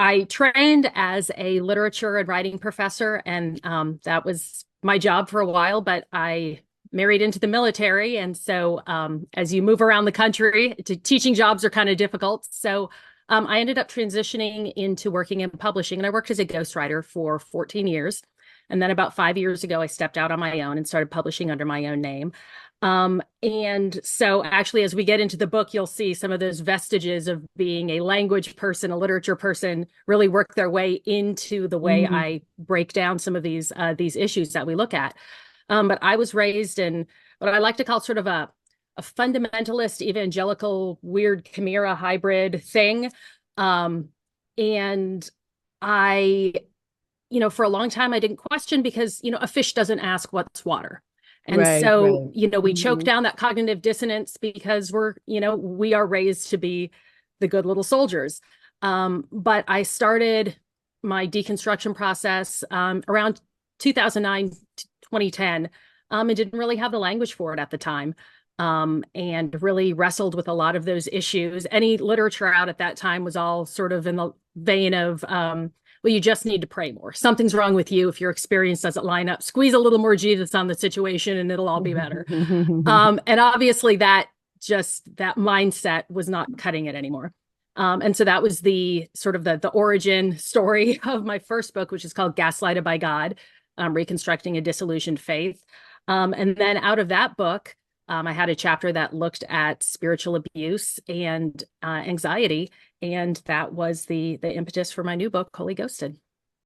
I trained as a literature and writing professor, and that was my job for a while, but I married into the military. And so as you move around the country, teaching jobs are kind of difficult. So I ended up transitioning into working in publishing, and I worked as a ghostwriter for 14 years. And then about 5 years ago, I stepped out on my own and started publishing under my own name. And so actually, as we get into the book, you'll see some of those vestiges of being a language person, a literature person, really work their way into the way I break down some of these issues that we look at. But I was raised in what I like to call sort of a fundamentalist, evangelical, weird chimera hybrid thing. And I, for a long time, I didn't question because, a fish doesn't ask what's water. And so, we choke down that cognitive dissonance because we are raised to be the good little soldiers. But I started my deconstruction process around 2009 to 2010 and didn't really have the language for it at the time. And really wrestled with a lot of those issues. Any literature out at that time was all sort of in the vein of, well, you just need to pray more. Something's wrong with you if your experience doesn't line up. Squeeze a little more Jesus on the situation and it'll all be better. And obviously that mindset was not cutting it anymore. And so that was the sort of the origin story of my first book, which is called Gaslighted by God, Reconstructing a Disillusioned Faith. And then out of that book, I had a chapter that looked at spiritual abuse and anxiety, and that was the impetus for my new book, Holy Ghosted.